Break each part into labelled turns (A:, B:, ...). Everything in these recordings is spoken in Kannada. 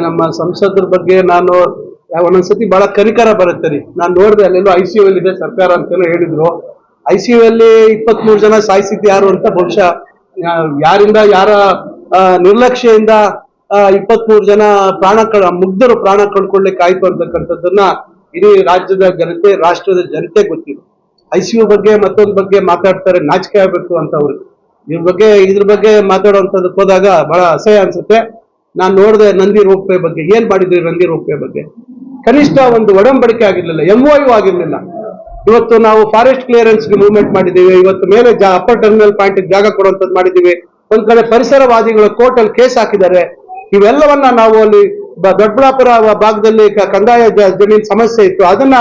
A: ನಮ್ಮ ಸಂಸದರ ಬಗ್ಗೆ ನಾನು ಒಂದೊಂದ್ಸತಿ ಬಹಳ ಕನಿಕರ ಬರುತ್ತೆ ರೀ. ನಾನು ನೋಡಿದೆ ಅಲ್ಲೆಲ್ಲೋ ICU ಇದೆ ಸರ್ಕಾರ ಅಂತಾನೂ ಹೇಳಿದ್ರು. ICU ಅಲ್ಲಿ 23 ಜನ ಸಾಯಿಸಿದ್ದು ಯಾರು ಅಂತ ಬಹುಶಃ ಯಾರಿಂದ ಯಾರ ನಿರ್ಲಕ್ಷ್ಯದಿಂದ 23 ಜನ ಮುಗ್ಧರು ಪ್ರಾಣ ಕಳ್ಕೊಳ್ಳಿಕ್ಕೆ ಆಯ್ತು ಅಂತಕ್ಕಂಥದ್ದನ್ನ ಇಡೀ ರಾಜ್ಯದ ಜನತೆ, ರಾಷ್ಟ್ರದ ಜನತೆ ಗೊತ್ತಿದೆ. ICU ಬಗ್ಗೆ ಮತ್ತೊಂದ್ ಬಗ್ಗೆ ಮಾತಾಡ್ತಾರೆ, ನಾಚಿಕೆ ಆಗ್ಬೇಕು ಅಂತ ಅವ್ರಿಗೆ. ಇದ್ರ ಬಗ್ಗೆ ಮಾತಾಡುವಂಥದ್ದಕ್ಕೆ ಹೋದಾಗ ಬಹಳ ಅಸಹ್ಯ ಅನ್ಸುತ್ತೆ. ನಾನು ನೋಡಿದೆ ನಂದಿ ರೋಪ್ವೇ ಬಗ್ಗೆ ಏನ್ ಮಾಡಿದ್ರಿ. ನಂದಿ ರೋಪ್ವೇ ಬಗ್ಗೆ ಕನಿಷ್ಠ ಒಂದು ಒಡಂಬಡಿಕೆ ಆಗಿರ್ಲಿಲ್ಲ, MOU ಆಗಿರ್ಲಿಲ್ಲ. ಇವತ್ತು ನಾವು ಫಾರೆಸ್ಟ್ ಕ್ಲಿಯರೆನ್ಸ್ ಮೂವ್ಮೆಂಟ್ ಮಾಡಿದ್ದೀವಿ. ಇವತ್ತು ಮೇಲೆ ಅಪ್ಪರ್ ಟರ್ಮಿನಲ್ ಪಾಯಿಂಟ್ ಜಾಗ ಕೊಡುವಂಥದ್ದು ಮಾಡಿದ್ದೀವಿ. ಒಂದ್ ಕಡೆ ಪರಿಸರವಾದಿಗಳು ಕೋರ್ಟ್ ಅಲ್ಲಿ ಕೇಸ್ ಹಾಕಿದ್ದಾರೆ. ಇವೆಲ್ಲವನ್ನ ನಾವು ಅಲ್ಲಿ ದೊಡ್ಡಬಳ್ಳಾಪುರ ಭಾಗದಲ್ಲಿ ಕಂದಾಯ ಜಮೀನ್ ಸಮಸ್ಯೆ ಇತ್ತು, ಅದನ್ನ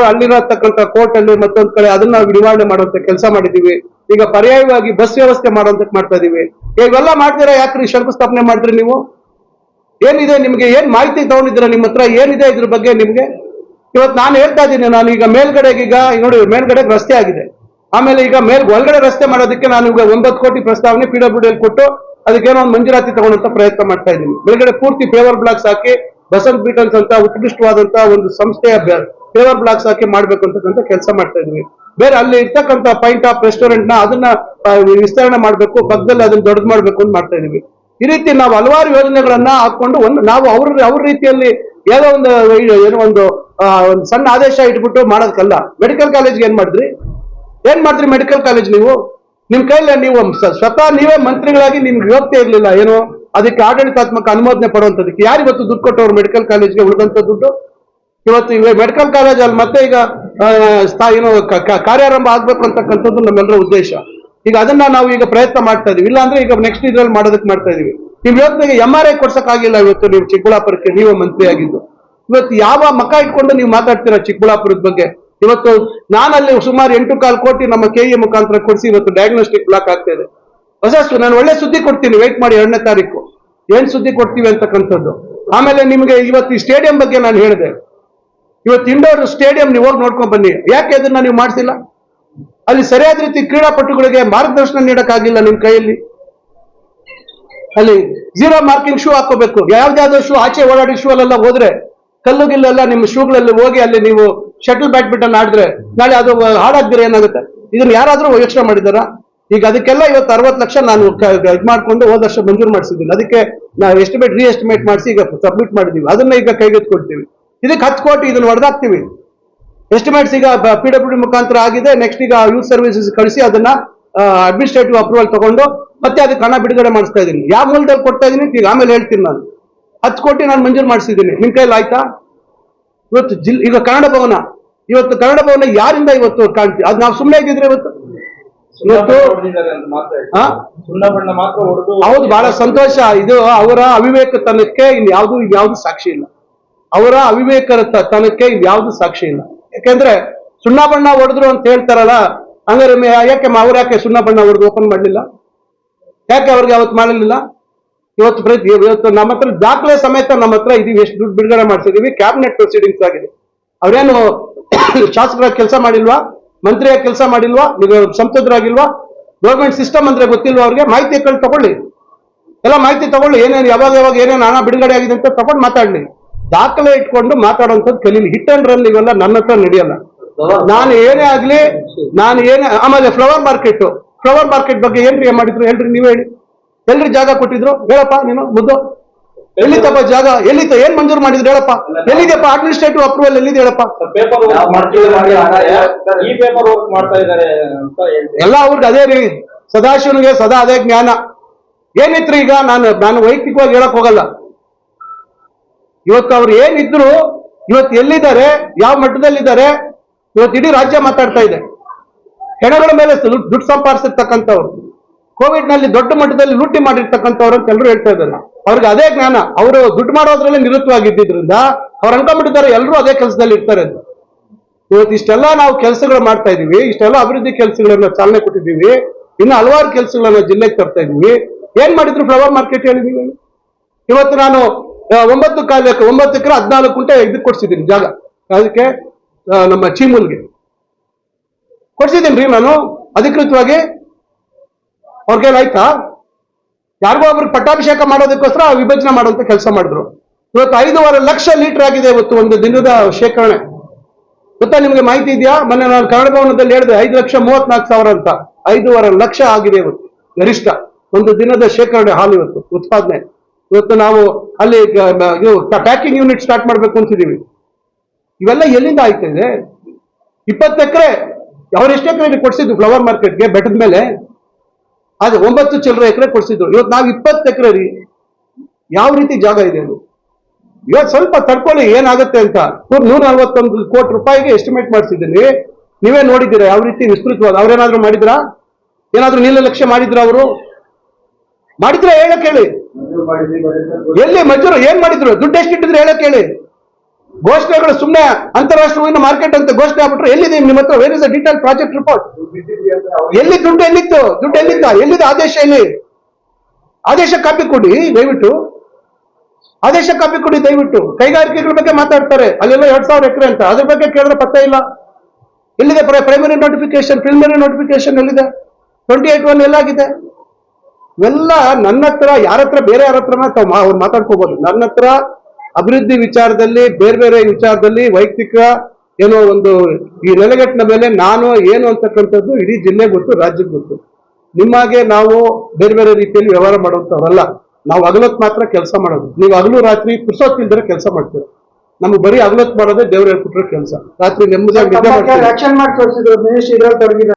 A: ಅಲ್ಲಿರತಕ್ಕಂಥ ಕೋರ್ಟ್ ಅಲ್ಲಿ ಮತ್ತೊಂದ್ ಕಡೆ ಅದನ್ನ ನಿವಾರಣೆ ಮಾಡುವಂತ ಕೆಲಸ ಮಾಡಿದೀವಿ. ಈಗ ಪರ್ಯಾಯವಾಗಿ ಬಸ್ ವ್ಯವಸ್ಥೆ ಮಾಡುವಂತ ಮಾಡ್ತಾ ಇದೀವಿ. ಇವೆಲ್ಲ ಮಾಡ್ತೀರಾ ಯಾಕ್ರಿ ಶಂಕುಸ್ಥಾಪನೆ ಮಾಡಿದ್ರಿ ನೀವು? ಏನಿದೆ ನಿಮ್ಗೆ? ಏನ್ ಮಾಹಿತಿ ತಗೊಂಡಿದ್ದೀರಾ? ನಿಮ್ಮ ಹತ್ರ ಏನಿದೆ ಇದ್ರ ಬಗ್ಗೆ ನಿಮ್ಗೆ? ಇವತ್ತು ನಾನು ಹೇಳ್ತಾ ಇದ್ದೀನಿ, ನಾನು ಈಗ ಮೇಲ್ಗಡೆಗೆ ಈಗ ನೋಡಿ ಮೇಲ್ಗಡೆಗೆ ರಸ್ತೆ ಆಗಿದೆ. ಆಮೇಲೆ ಈಗ ಒಳಗಡೆ ರಸ್ತೆ ಮಾಡೋದಕ್ಕೆ ನಾನು ಈಗ 9 ಕೋಟಿ ಪ್ರಸ್ತಾವನೆ PWD ಕೊಟ್ಟು ಅದಕ್ಕೇನೋ ಒಂದು ಮಂಜೂರಾತಿ ತಗೊಳ್ಳೋಂತ ಪ್ರಯತ್ನ ಮಾಡ್ತಾ ಇದ್ದೀನಿ. ಮೇಲ್ಗಡೆ ಪೂರ್ತಿ ಪೇವರ್ ಬ್ಲಾಕ್ಸ್ ಹಾಕಿ ಬಸಂತ್ ಬೀಟಲ್ಸ್ ಅಂತ ಉತ್ಕೃಷ್ಟವಾದಂತ ಒಂದು ಸಂಸ್ಥೆಯ ಪೇವರ್ ಬ್ಲಾಕ್ಸ್ ಹಾಕಿ ಮಾಡ್ಬೇಕು ಅಂತಕ್ಕಂಥ ಕೆಲಸ ಮಾಡ್ತಾ ಇದೀವಿ. ಬೇರೆ ಅಲ್ಲಿ ಇರ್ತಕ್ಕಂಥ ಪಾಯಿಂಟ್ ಆಫ್ ರೆಸ್ಟೋರೆಂಟ್ ನ ಅದನ್ನ ವಿಸ್ತರಣೆ ಮಾಡ್ಬೇಕು, ಪಕ್ಕದಲ್ಲಿ ಅದನ್ನ ದೊಡ್ಡದು ಮಾಡ್ಬೇಕು ಅಂತ ಮಾಡ್ತಾ ಇದೀವಿ. ಈ ರೀತಿ ನಾವು ಹಲವಾರು ಯೋಜನೆಗಳನ್ನ ಹಾಕೊಂಡು ನಾವು ಅವ್ರ ರೀತಿಯಲ್ಲಿ ಏನೋ ಒಂದು ಸಣ್ಣ ಆದೇಶ ಇಟ್ಬಿಟ್ಟು ಮಾಡೋದಕ್ಕಲ್ಲ. ಮೆಡಿಕಲ್ ಕಾಲೇಜ್ಗೆ ಏನ್ ಮಾಡಿದ್ರಿ ಮೆಡಿಕಲ್ ಕಾಲೇಜ್? ನೀವು ನಿಮ್ ಕೈಲಿ ನೀವು ಸ್ವತಃ ನೀವೇ ಮಂತ್ರಿಗಳಾಗಿ ನಿಮ್ಗೆ ಯೋಗ್ಯತೆ ಇರ್ಲಿಲ್ಲ ಏನೋ ಅದಕ್ಕೆ ಆಡಳಿತಾತ್ಮಕ ಅನುಮೋದನೆ ಪಡುವಂತದಕ್ಕೆ. ಯಾರಿವತ್ತು ದುಡ್ಡು ಕೊಟ್ಟವ್ರು ಮೆಡಿಕಲ್ ಕಾಲೇಜ್ಗೆ? ಉಳಿದಂತ ದುಡ್ಡು ಇವತ್ತು ಮೆಡಿಕಲ್ ಕಾಲೇಜ್ ಅಲ್ಲಿ ಮತ್ತೆ ಈಗ ಏನೋ ಕಾರ್ಯಾರಂಭ ಆಗ್ಬೇಕು ಅಂತಕ್ಕಂಥದ್ದು ನಮ್ಮೆಲ್ಲರ ಉದ್ದೇಶ. ಈಗ ಅದನ್ನ ನಾವು ಈಗ ಪ್ರಯತ್ನ ಮಾಡ್ತಾ ಇದೀವಿ. ಇಲ್ಲ ಅಂದ್ರೆ ಈಗ ನೆಕ್ಸ್ಟ್ ಇದ್ರಲ್ಲಿ ಮಾಡೋದಕ್ಕೆ ಮಾಡ್ತಾ ಇದೀವಿ. ನಿಮ್ ಯೋಜನೆಗೆ MRI ಕೊಡ್ಸಕ್ಕಾಗಿಲ್ಲ. ಇವತ್ತು ನೀವು ಚಿಕ್ಕಬಳ್ಳಾಪುರಕ್ಕೆ ನೀವೇ ಮಂತ್ರಿ ಆಗಿದ್ದು, ಇವತ್ತು ಯಾವ ಮಕ್ಕ ಇಟ್ಕೊಂಡು ನೀವು ಮಾತಾಡ್ತೀರಾ ಚಿಕ್ಕಬಳ್ಳಾಪುರದ ಬಗ್ಗೆ? ಇವತ್ತು ನಾನಲ್ಲಿ ಸುಮಾರು 8.25 ಕೋಟಿ ನಮ್ಮ KE ಮುಖಾಂತರ ಕೊಡಿಸಿ ಇವತ್ತು ಡಯಾಗ್ನೋಸ್ಟಿಕ್ ಬ್ಲಾಕ್ ಆಗ್ತಾ ಇದೆ. ನಾನು ಒಳ್ಳೆ ಸುದ್ದಿ ಕೊಡ್ತೀನಿ, ವೇಟ್ ಮಾಡಿ 2ನೇ ತಾರೀಕು ಏನ್ ಸುದ್ದಿ ಕೊಡ್ತೀವಿ ಅಂತಕ್ಕಂಥದ್ದು. ಆಮೇಲೆ ನಿಮ್ಗೆ ಇವತ್ತು ಈ ಸ್ಟೇಡಿಯಂ ಬಗ್ಗೆ ನಾನು ಹೇಳಿದೆ. ಇವತ್ತು ಇಂಡೋರ್ ಸ್ಟೇಡಿಯಂ ನೀವು ಹೋಗಿ ನೋಡ್ಕೊಂಡ್ ಬನ್ನಿ. ಯಾಕೆ ಅದನ್ನ ನೀವು ಮಾಡಿಸಿಲ್ಲ? ಅಲ್ಲಿ ಸರಿಯಾದ ರೀತಿ ಕ್ರೀಡಾಪಟುಗಳಿಗೆ ಮಾರ್ಗದರ್ಶನ ನೀಡಕ್ಕಾಗಿಲ್ಲ ನಿಮ್ ಕೈಯಲ್ಲಿ. ಅಲ್ಲಿ 0 ಮಾರ್ಕಿಂಗ್ ಶೂ ಹಾಕೋಬೇಕು. ಯಾವ್ದಾವ್ದೋ ಶೂ ಆಚೆ ಓಡಾಡಿ ಶೂ ಅಲ್ಲೆಲ್ಲ ಹೋದ್ರೆ ಕಲ್ಲುಗಿಲ್ಲೆಲ್ಲ ನಿಮ್ಮ ಶೂಗಳಲ್ಲಿ ಹೋಗಿ ಅಲ್ಲಿ ನೀವು ಶಟಲ್ ಬ್ಯಾಡ್ಮಿಂಟನ್ ಆಡಿದ್ರೆ ನಾಳೆ ಅದು ಹಾಳಾಗ್ದಿರ ಏನಾಗುತ್ತೆ? ಇದನ್ನ ಯಾರಾದ್ರೂ ಯೋಚನೆ ಮಾಡಿದಾರ? ಈಗ ಅದಕ್ಕೆಲ್ಲ ಇವತ್ತು 60 ಲಕ್ಷ ನಾನು ಇದು ಮಾಡ್ಕೊಂಡು ಹೋದ ವರ್ಷ ಮಂಜೂರು ಮಾಡಿಸಿದ್ದೀನಿ. ಅದಕ್ಕೆ ನಾವು ರೀಎಸ್ಟಿಮೇಟ್ ಮಾಡಿಸಿ ಈಗ ಸಬ್ಮಿಟ್ ಮಾಡಿದೀವಿ. ಅದನ್ನ ಈಗ ಕೈಗೆತ್ಕೊಳ್ತೀವಿ. ಇದಕ್ಕೆ 10 ಕೋಟಿ ಇದನ್ನ ಹೊಡೆದಾಕ್ತಿವಿ. ಎಸ್ಟಿಮೇಟ್ಸ್ ಈಗ PWD ಮುಖಾಂತರ ಆಗಿದೆ. ನೆಕ್ಸ್ಟ್ ಈಗ ಯೂತ್ ಸರ್ವಿಸಸ್ ಕಳಿಸಿ ಅದನ್ನ ಅಡ್ಮಿನಿಸ್ಟ್ರೇಟಿವ್ ಅಪ್ರೂವಲ್ ತಗೊಂಡು ಮತ್ತೆ ಅದಕ್ಕೆ ಹಣ ಬಿಡುಗಡೆ ಮಾಡಿಸ್ತಾ ಇದ್ದೀನಿ. ಯಾವ ಮೂಲದಲ್ಲಿ ಕೊಡ್ತಾ ಇದೀನಿ ಈಗ ಆಮೇಲೆ ಹೇಳ್ತೀನಿ. ನಾನು 10 ಕೋಟಿ ನಾನು ಮಂಜೂರು ಮಾಡಿಸಿದ್ದೀನಿ. ನಿಮ್ ಕೈಲಿ ಆಯ್ತಾ? ಇವತ್ತು ಈಗ ಕನ್ನಡ ಭವನ ಯಾರಿಂದ ಇವತ್ತು ಕಾಣ್ತೀವಿ? ಅದು ನಾವು ಸುಮ್ಮನೆ ಇದ್ದಿದ್ರೆ ಇವತ್ತು ಹೌದು, ಬಹಳ ಸಂತೋಷ. ಇದು ಅವರ ಅವಿವೇಕತನಕ್ಕೆ ಇನ್ಯಾವುದು ಸಾಕ್ಷಿ ಇಲ್ಲ. ಅವರ ಅವಿವೇಕತನಕ್ಕೆ ಇನ್ಯಾವುದು ಸಾಕ್ಷಿ ಇಲ್ಲ. ಯಾಕೆಂದ್ರೆ ಸುಣ್ಣ ಬಣ್ಣ ಹೊಡೆದ್ರು ಅಂತ ಹೇಳ್ತಾರಲ್ಲ, ಹಂಗಾರೆ ಯಾಕೆ ಸುಣ್ಣ ಬಣ್ಣ ಹೊಡೆದು ಓಪನ್ ಮಾಡಲಿಲ್ಲ? ಯಾಕೆ ಅವ್ರಿಗೆ ಅವತ್ತು ಮಾಡಲಿಲ್ಲ? ಇವತ್ತು ನಮ್ಮ ಹತ್ರ ದಾಖಲೆ ಸಮೇತ ನಮ್ಮ ಹತ್ರ ಇದೀವಿ. ಎಷ್ಟು ದುಡ್ಡು ಬಿಡುಗಡೆ ಮಾಡಿಸಿದೀವಿ. ಕ್ಯಾಬಿನೆಟ್ ಪ್ರೊಸೀಡಿಂಗ್ಸ್ ಆಗಿದೆ. ಅವ್ರೇನು ಶಾಸಕರಾಗಿ ಕೆಲಸ ಮಾಡಿಲ್ವಾ? ಮಂತ್ರಿಯಾಗಿ ಕೆಲಸ ಮಾಡಿಲ್ವಾ? ಸಂಸದರಾಗಿಲ್ವಾ? ಗೌರ್ಮೆಂಟ್ ಸಿಸ್ಟಮ್ ಅಂದ್ರೆ ಗೊತ್ತಿಲ್ವಾ ಅವ್ರಿಗೆ? ಮಾಹಿತಿ ತಗೊಳ್ಳಿ, ಎಲ್ಲ ಮಾಹಿತಿ ತಗೊಳ್ಳಿ. ಏನೇನು ಯಾವಾಗ ಏನೇನು ಹಣ ಬಿಡುಗಡೆ ಆಗಿದೆ ಅಂತ ತಗೊಂಡು ಮಾತಾಡ್ಲಿ. ದಾಖಲೆ ಇಟ್ಕೊಂಡು ಮಾತಾಡುವಂಥದ್ದು ಕಲೀಲಿ. ಹಿಟ್ ಅಂಡ್ ರನ್ ಇವೆಲ್ಲ ನನ್ನ ಹತ್ರ ನಡೆಯಲ್ಲ. ನಾನು ಏನೇ ಆಗ್ಲಿ ಆಮೇಲೆ ಫ್ಲವರ್ ಮಾರ್ಕೆಟ್ ಬಗ್ಗೆ ಏನ್ರಿ ಮಾಡಿದ್ರು ಹೇಳ್ರಿ, ನೀವೇ ಹೇಳಿ. ಎಲ್ರಿ ಜಾಗ ಕೊಟ್ಟಿದ್ರು ಹೇಳಪ್ಪ ನೀನು ಮುದ್ದು? ಎಲ್ಲಿತ್ತಪ್ಪ ಜಾಗ? ಎಲ್ಲಿತ್ತ? ಏನ್ ಮಂಜೂರು ಮಾಡಿದ್ರು ಹೇಳಪ್ಪ? ಎಲ್ಲಿದೆಪ್ಪ ಅಡ್ಮಿನಿಸ್ಟ್ರೇಟಿವ್ ಅಪ್ರೂವಲ್? ಎಲ್ಲಿದೆ ಹೇಳಪ್ಪ? ಎಲ್ಲ ಅವ್ರಿಗೆ ಅದೇ ರೀ. ಸದಾಶಿವನಿಗೆ ಸದಾ ಅದೇ ಜ್ಞಾನ. ಏನಿತ್ರಿ ಈಗ ನಾನು ವೈಯಕ್ತಿಕವಾಗಿ ಹೇಳಕ್ ಹೋಗಲ್ಲ. ಇವತ್ತು ಅವ್ರು ಏನಿದ್ರು ಇವತ್ತು ಎಲ್ಲಿದ್ದಾರೆ, ಯಾವ ಮಟ್ಟದಲ್ಲಿದ್ದಾರೆ, ಇವತ್ತು ಇಡೀ ರಾಜ್ಯ ಮಾತಾಡ್ತಾ ಇದೆ. ಹೆಣಗಳ ಮೇಲೆ ದುಡ್ಡು ಸಂಪಾದಿಸಿರ್ತಕ್ಕಂಥವ್ರು, ಕೋವಿಡ್ ನಲ್ಲಿ ದೊಡ್ಡ ಮಟ್ಟದಲ್ಲಿ ಲೂಟಿ ಮಾಡಿರ್ತಕ್ಕಂಥವ್ರು ಅಂತ ಎಲ್ಲರೂ ಹೇಳ್ತಾ ಇದ್ದಾರೆ. ಅವ್ರಿಗೆ ಅದೇ ಜ್ಞಾನ. ಅವರು ದುಡ್ಡು ಮಾಡೋದ್ರಲ್ಲೇ ನಿರತವಾಗಿದ್ದರಿಂದ ಅವ್ರು ಅನ್ಕೊಂಡ್ಬಿಟ್ಟಿದ್ದಾರೆ ಎಲ್ಲರೂ ಅದೇ ಕೆಲಸದಲ್ಲಿ ಇರ್ತಾರೆ ಅಂತ. ಇವತ್ತು ಇಷ್ಟೆಲ್ಲ ನಾವು ಕೆಲಸಗಳು ಮಾಡ್ತಾ ಇದೀವಿ, ಇಷ್ಟೆಲ್ಲ ಅಭಿವೃದ್ಧಿ ಕೆಲಸಗಳನ್ನ ಚಾಲನೆ ಕೊಟ್ಟಿದ್ದೀವಿ. ಇನ್ನು ಹಲವಾರು ಕೆಲಸಗಳನ್ನ ಜಿಲ್ಲೆಗೆ ತರ್ತಾ ಇದೀವಿ. ಏನ್ ಮಾಡಿದ್ರು ಫ್ಲವರ್ ಮಾರ್ಕೆಟ್ ಹೇಳಿದೀವಿ. ಇವತ್ತು ನಾನು 9 ಎಕರೆ 14 ಗುಂಟೆ ಇದಕ್ಕೆ ಕೊಡ್ಸಿದ್ದೀನಿ ಜಾಗ. ಅದಕ್ಕೆ ನಮ್ಮ ಚೀಮೂಲ್ಗೆ ಕೊಡ್ಸಿದ್ದೀನಿ ನಾನು ಅಧಿಕೃತವಾಗಿ. ಅವ್ರಿಗೇನಾಯ್ತಾ? ಯಾರಿಗೋ ಒಬ್ರಿಗೆ ಪಟ್ಟಾಭಿಷೇಕ ಮಾಡೋದಕ್ಕೋಸ್ಕರ ವಿಭಜನೆ ಮಾಡುವಂತ ಕೆಲಸ ಮಾಡಿದ್ರು. ಇವತ್ತು 5.5 ಲಕ್ಷ ಲೀಟರ್ ಆಗಿದೆ ಇವತ್ತು ಒಂದು ದಿನದ ಶೇಖರಣೆ. ಗೊತ್ತಾ ನಿಮ್ಗೆ ಮಾಹಿತಿ ಇದೆಯಾ? ಮೊನ್ನೆ ನಾನು ಕನ್ನಡ ಭವನದಲ್ಲಿ ಹೇಳಿದೆ 5,34,000 ಅಂತ. 5.5 ಲಕ್ಷ ಆಗಿದೆ ಇವತ್ತು ಗರಿಷ್ಠ ಒಂದು ದಿನದ ಶೇಖರಣೆ ಹಾಲು ಇವತ್ತು ಉತ್ಪಾದನೆ. ಇವತ್ತು ನಾವು ಅಲ್ಲಿ ಪ್ಯಾಕಿಂಗ್ ಯೂನಿಟ್ ಸ್ಟಾರ್ಟ್ ಮಾಡ್ಬೇಕು ಅಂತಿದೀವಿ. ಇವೆಲ್ಲ ಎಲ್ಲಿಂದ ಆಯ್ತಾ ಇದೆ? 20 ಎಕರೆ ಅವ್ರು ಎಷ್ಟು ಎಕರೆ ಕೊಡ್ಸಿದ್ರು ಫ್ಲವರ್ ಮಾರ್ಕೆಟ್ಗೆ ಬೆಟ್ಟದ ಮೇಲೆ? ಅದು 9 ಚಿಲ್ಲರೆ ಎಕರೆ ಕೊಡ್ಸಿದ್ರು. ಇವತ್ತು ನಾವು 20 ಎಕರೆ ರೀ. ಯಾವ ರೀತಿ ಜಾಗ ಇದೆ ಅದು? ಇವತ್ತು ಸ್ವಲ್ಪ ತಡ್ಕೊಳ್ಳಿ ಏನಾಗುತ್ತೆ ಅಂತ. 141 ಕೋಟಿ ರೂಪಾಯಿಗೆ ಎಸ್ಟಿಮೇಟ್ ಮಾಡಿಸಿದ್ದೀನಿ. ನೀವೇ ನೋಡಿದ್ದೀರಾ ಯಾವ ರೀತಿ ವಿಸ್ತೃತವಾದ. ಅವ್ರೇನಾದ್ರೂ ಮಾಡಿದ್ರಾ? ಏನಾದ್ರೂ ನೀಲಲಕ್ಷ್ಯ ಮಾಡಿದ್ರ? ಅವರು ಮಾಡಿದ್ರೆ ಹೇಳಕ್ ಹೇಳಿ. ಎಲ್ಲಿ ಮಂಜೂರು ಏನ್ ಮಾಡಿದ್ರು? ದುಡ್ಡು ಎಷ್ಟಿಟ್ಟಿದ್ರು ಹೇಳಕ್ ಹೇಳಿ. ಘೋಷಣೆಗಳು ಸುಮ್ಮನೆ ಅಂತಾರಾಷ್ಟ್ರೀಯ ಮಾರ್ಕೆಟ್ ಅಂತ ಘೋಷಣೆ ಆಗ್ಬಿಟ್ರೆ ಎಲ್ಲಿದೆ ನಿಮ್ಮ ಹತ್ರ? Where is the detail project report? ಎಲ್ಲಿ ದುಡ್ಡು? ಎಲ್ಲಿತ್ತು ದುಡ್ಡು? ಎಲ್ಲಿದೆ ಆದೇಶ? ಎಲ್ಲಿ ಆದೇಶ? ಕಾಪಿ ಕೊಡಿ ದಯವಿಟ್ಟು. ಆದೇಶ ಕಾಪಿ ಕೊಡಿ ದಯವಿಟ್ಟು. ಕೈಗಾರಿಕೆಗಳ ಬಗ್ಗೆ ಮಾತಾಡ್ತಾರೆ, ಅಲ್ಲೆಲ್ಲ 2,000 ಎಕರೆ ಅಂತ. ಅದ್ರ ಬಗ್ಗೆ ಕೇಳಿದ್ರೆ ಪತ್ತ ಇಲ್ಲ. ಎಲ್ಲಿದೆ ಪ್ರೈಮರಿ ನೋಟಿಫಿಕೇಶನ್, ಪ್ರಿಲಿಮಿನರಿ ನೋಟಿಫಿಕೇಶನ್ ಎಲ್ಲಿದೆ? 28(1) ಎಲ್ಲಾಗಿದೆ? ಇವೆಲ್ಲ ನನ್ನ ಹತ್ರ, ಯಾರ ಹತ್ರ ಬೇರೆ ಯಾರ ಹತ್ರ ಅವ್ರು ಮಾತಾಡ್ಕೋಬಹುದು. ನನ್ನ ಹತ್ರ ಅಭಿವೃದ್ಧಿ ವಿಚಾರದಲ್ಲಿ, ಬೇರೆ ಬೇರೆ ವಿಚಾರದಲ್ಲಿ ವೈಯಕ್ತಿಕ ಏನೋ ಒಂದು ಈ ನೆಲೆಗಟ್ಟಿನ ಮೇಲೆ ನಾನು ಏನು ಅಂತಕ್ಕಂಥದ್ದು ಇಡೀ ಜಿಲ್ಲೆಗೆ ಗೊತ್ತು, ರಾಜ್ಯಕ್ಕೆ ಗೊತ್ತು. ನಿಮ್ಮಾಗೆ ನಾವು ಬೇರೆ ಬೇರೆ ರೀತಿಯಲ್ಲಿ ವ್ಯವಹಾರ ಮಾಡುವಂತವರಲ್ಲ. ನಾವು ಹಗಲೊತ್ತು ಮಾತ್ರ ಕೆಲಸ ಮಾಡೋದು. ನೀವು ಹಗಲು ರಾತ್ರಿ ಪುರ್ಸೊತ್ತಿಲ್ದರೆ ಕೆಲಸ ಮಾಡ್ತೀರ. ನಮ್ಗೆ ಬರೀ ಹಗಲೊತ್ತು ಮಾಡೋದೇ ದೇವ್ರು ಹೇಳ್ಕೊಟ್ರೆ ಕೆಲಸ. ರಾತ್ರಿ ನೆಮ್ಮದಿಯಾಗಿ